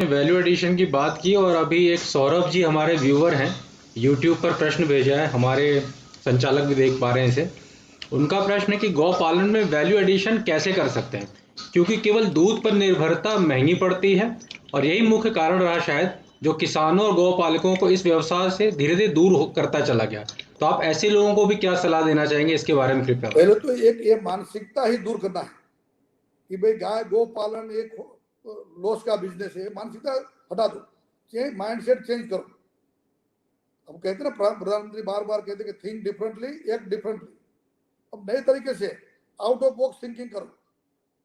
Value addition की बात की और अभी एक सौरभ जी हमारे व्यूअर हैं, यूट्यूब पर प्रश्न भेजा है, हमारे संचालक भी देख पा रहे हैं इसे। उनका प्रश्न है कि गौ पालन में वैल्यू एडिशन कैसे कर सकते हैं, क्योंकि केवल दूध पर निर्भरता महंगी पड़ती है और यही मुख्य कारण रहा शायद जो किसानों और गौ पालकों को इस व्यवसाय से धीरे धीरे करता चला गया। तो आप ऐसे लोगों को भी क्या सलाह देना चाहेंगे, इसके बारे में कृपया पहले बताएं। तो एक ये मानसिकता ही दूर करना है कि भाई गाय गो पालन एक लॉस का बिजनेस है। मानसिकता हटा दो, चेंज माइंडसेट चेंज करो। हम कहते हैं ना, प्रधानमंत्री बार बार कहते हैं कि थिंक डिफरेंटली, एक्ट डिफरेंटली। अब नए तरीके से आउट ऑफ बॉक्स थिंकिंग करो।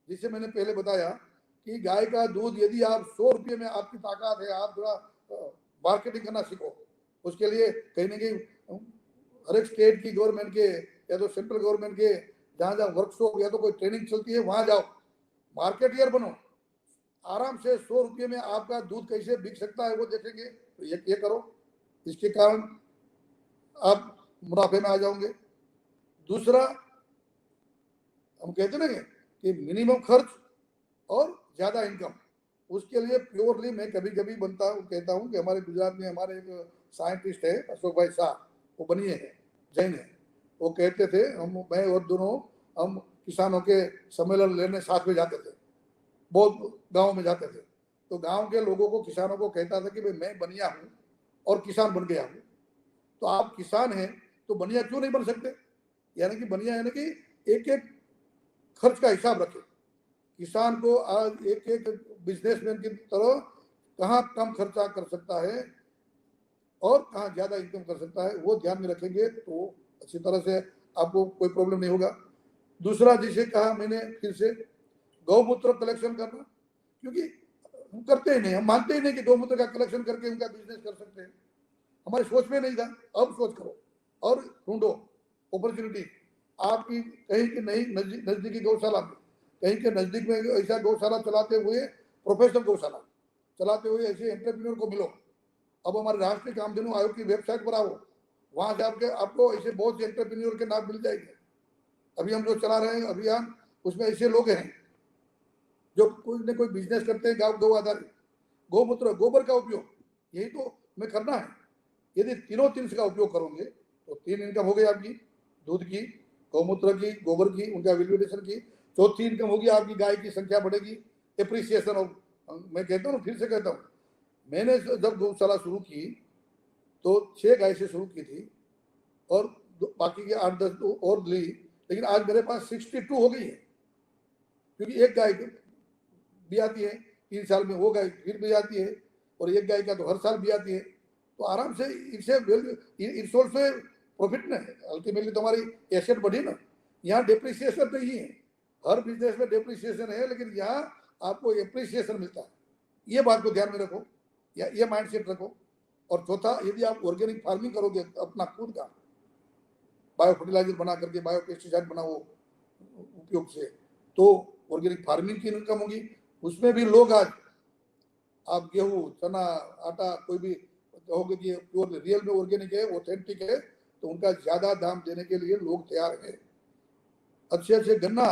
जिसे मैंने पहले बताया कि गाय का दूध यदि आप 100 रुपये में आपकी ताकत है, आप थोड़ा मार्केटिंग करना सीखो। उसके लिए कहीं ना कहीं हर एक स्टेट की गवर्नमेंट के या तो सेंट्रल गवर्नमेंट के जहाँ जहाँ वर्कशॉप या तो कोई ट्रेनिंग चलती है वहां जाओ, मार्केटियर बनो। आराम से 100 रुपये में आपका दूध कैसे बिक सकता है वो देखेंगे, तो ये करो। इसके कारण आप मुनाफे में आ जाओगे। दूसरा, हम कहते ना कि मिनिमम खर्च और ज्यादा इनकम, उसके लिए प्योरली मैं कभी कभी कहता हूँ कि हमारे गुजरात में हमारे एक साइंटिस्ट है अशोक भाई शाह, वो बनिए है, जैन है। वो कहते थे, मैं और दोनों हम किसानों के सम्मेलन लेने साथ में जाते थे, बहुत गांव में जाते थे। तो गांव के लोगों को, किसानों को कहता था कि भाई मैं बनिया हूँ और किसान बन गया हूँ, तो आप किसान हैं तो बनिया क्यों नहीं बन सकते। यानी कि बनिया यानी कि एक एक खर्च का हिसाब रखे। किसान को आज एक एक बिजनेसमैन की तरह कहाँ कम खर्चा कर सकता है और कहाँ ज्यादा इनकम कर सकता है, वो ध्यान में रखेंगे तो अच्छी तरह से आपको कोई प्रॉब्लम नहीं होगा। दूसरा, जिसे कहा मैंने फिर से, गौमूत्र कलेक्शन करना, क्योंकि हम करते ही नहीं, हम मानते ही नहीं कि गौमूत्र का कलेक्शन करके उनका बिजनेस कर सकते हैं। हमारी सोच में नहीं था, अब सोच करो और ढूंढो अपॉर्चुनिटी। आपकी कहीं की नहीं नजदीकी गौशाला में, कहीं के नजदीक में ऐसा गौशाला चलाते हुए, प्रोफेशनल गौशाला चलाते हुए ऐसे एंटरप्रेन्योर को मिलो। अब हमारे राष्ट्रीय कामधेनु आयोग की वेबसाइट पर आओ, वहां से आपको ऐसे बहुत से एंटरप्रेन्योर के नाम मिल जाएंगे। अभी हम जो चला रहे हैं अभियान, उसमें ऐसे लोग हैं जो कोई न कोई बिजनेस करते हैं गौ आधारित। गौमूत्र, गोबर का उपयोग, यही तो हमें करना है। यदि तीनों चीज का उपयोग करोगे तो 3 इनकम हो गई आपकी, दूध की, गौमूत्र की, गोबर की, उनका वैल्यूएशन की। चौथी इनकम होगी आपकी, गाय की संख्या बढ़ेगी, एप्रिसिएशन ऑफ। मैं कहता हूँ, फिर से कहता हूँ, मैंने जब गौशाला शुरू की तो 6 गाय से शुरू की थी और बाकी के 8-10 और ली, लेकिन आज मेरे पास 62 हो गई है। क्योंकि एक गाय भी आती है, 3 साल में वो गाय फिर भी आती है, और एक गाय का तो हर साल भी आती है। तो आराम से इससे इट्स ऑल्सो प्रॉफिट ना है। अल्टीमेटली तुम्हारी एसेट बढ़ी ना। यहाँ डेप्रिसिएशन नहीं है, हर बिजनेस में डेप्रिसिएशन है, लेकिन यहाँ आपको एप्रिसिएशन मिलता है। ये बात को ध्यान में रखो, या ये माइंड सेट रखो। और चौथा, यदि आप ऑर्गेनिक फार्मिंग करोगे अपना खुद का, बायो फर्टिलाइजर बना करके, बायो पेस्टिसाइड बनाओ उपयोग से, तो ऑर्गेनिक फार्मिंग की इनकम होगी। उसमें भी लोग आज, आप गेहूं, चना, आटा कोई भी कहोगे कि प्योर रियल में ऑर्गेनिक है, ऑथेंटिक है, तो उनका ज्यादा दाम देने के लिए लोग तैयार हैं। अच्छे अच्छे गन्ना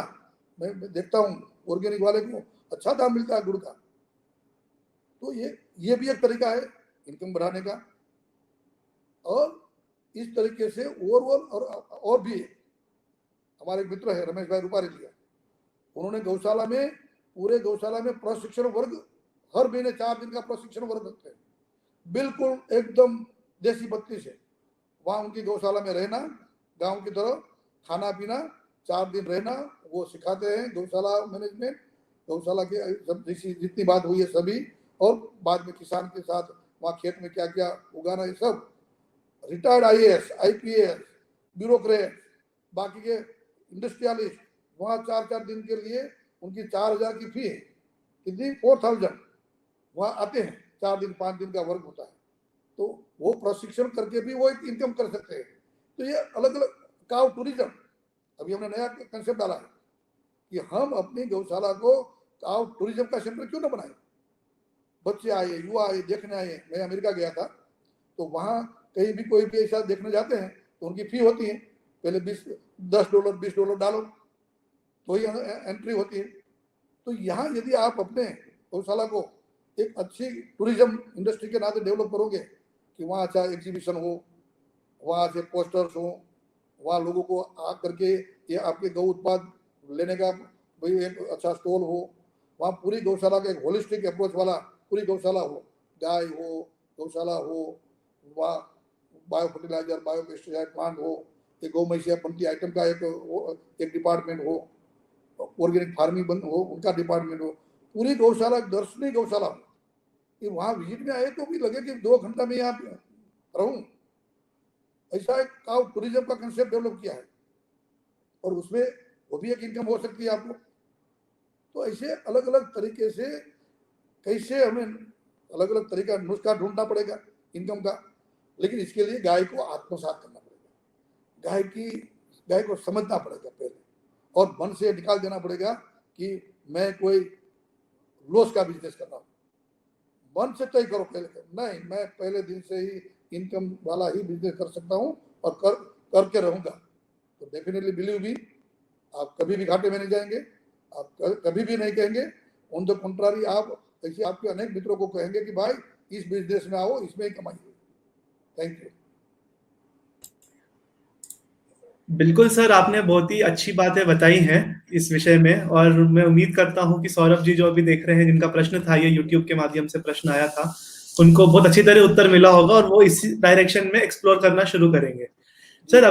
मैं देखता हूँ, ऑर्गेनिक वाले को अच्छा दाम मिलता है गुड़ का। तो ये भी एक तरीका है इनकम बढ़ाने का। और इस तरीके से और भी हमारे मित्र है रमेश भाई रूपारी जी, उन्होंने गौशाला में, पूरे गौशाला में प्रशिक्षण वर्ग, हर महीने 4 दिन का प्रशिक्षण वर्ग रखते हैं, बिल्कुल एकदम देसी पत्ती से। वहां उनकी गौशाला में रहना, गांव की तरह खाना पीना, 4 दिन रहना, वो सिखाते हैं। गौशाला मैनेजमेंट, गौशाला के जितनी बात हुई है सभी, और बाद में किसान के साथ वहाँ खेत में क्या क्या उगाना, ये सब। रिटायर्ड IAS, IPS, ब्यूरोक्रेट, बाकी के इंडस्ट्रियलिस्ट, वहाँ 4-4 दिन के लिए उनकी 4,000 की फी है, कितनी 4,000। वहाँ आते हैं, 4 दिन 5 दिन का वर्क होता है, तो वो प्रशिक्षण करके भी वो एक इनकम कर सकते हैं। तो ये अलग अलग काउ टूरिज्म, अभी हमने नया कंसेप्ट डाला है कि हम अपनी गौशाला को काउ टूरिज्म का सेंटर क्यों ना बनाए। बच्चे आए, युवा आए, देखने आए। मैं अमेरिका गया था, तो वहाँ कहीं भी कोई भी ऐसा देखने जाते हैं तो उनकी फी होती है, पहले $10 $20 डालो तो ही एंट्री होती है। तो यहाँ यदि आप अपने गौशाला को एक अच्छी टूरिज्म इंडस्ट्री के नाते डेवलप करोगे कि वहाँ अच्छा एग्जीबिशन हो, वहाँ से पोस्टर्स हो, वहाँ लोगों को आ करके ये आपके गौ उत्पाद लेने का भाई एक अच्छा स्टॉल हो, वहाँ पूरी गौशाला का एक होलिस्टिक अप्रोच वाला पूरी गौशाला हो, गाय हो, गौशाला हो, वहाँ bio fertiliser, bio pesticide plant हो, एक गौ महिषिया बनती आइटम का एक डिपार्टमेंट हो, ऑर्गेनिक फार्मिंग बंद हो उनका डिपार्टमेंट हो, पूरी गौशाला दर्शनीय गौशाला हो कि वहाँ विजिट में आए तो भी लगे कि 2 घंटा में यहाँ रहूं। ऐसा एक काउ टूरिज्म का कंसेप्ट डेवलप किया है और उसमें वो भी एक इनकम हो सकती है आपको। तो ऐसे अलग अलग तरीके से कैसे हमें अलग अलग तरीका नुस्खा ढूंढना पड़ेगा इनकम का, लेकिन इसके लिए गाय को आत्मसात करना पड़ेगा, गाय को समझना पड़ेगा पहले और मन से निकाल देना पड़ेगा कि मैं कोई लॉस का बिजनेस कर रहा हूँ। मन से तय करो पहले, नहीं मैं पहले दिन से ही इनकम वाला ही बिजनेस कर सकता हूँ और करके रहूंगा, तो डेफिनेटली बिलीव मी आप कभी भी घाटे में नहीं जाएंगे, आप कभी भी नहीं कहेंगे। ऑन द कंट्रारी आप ऐसे आपके अनेक मित्रों को कहेंगे कि भाई इस बिजनेस में आओ, इसमें ही कमाइए। Thank you. बिल्कुल सर, आपने बहुत ही अच्छी बातें बताई हैं इस विषय में, और मैं उम्मीद करता हूं कि सौरभ जी जो अभी देख रहे हैं, जिनका प्रश्न था ये यूट्यूब के माध्यम से प्रश्न आया था, उनको बहुत अच्छी तरह उत्तर मिला होगा और वो इसी डायरेक्शन में एक्सप्लोर करना शुरू करेंगे। सर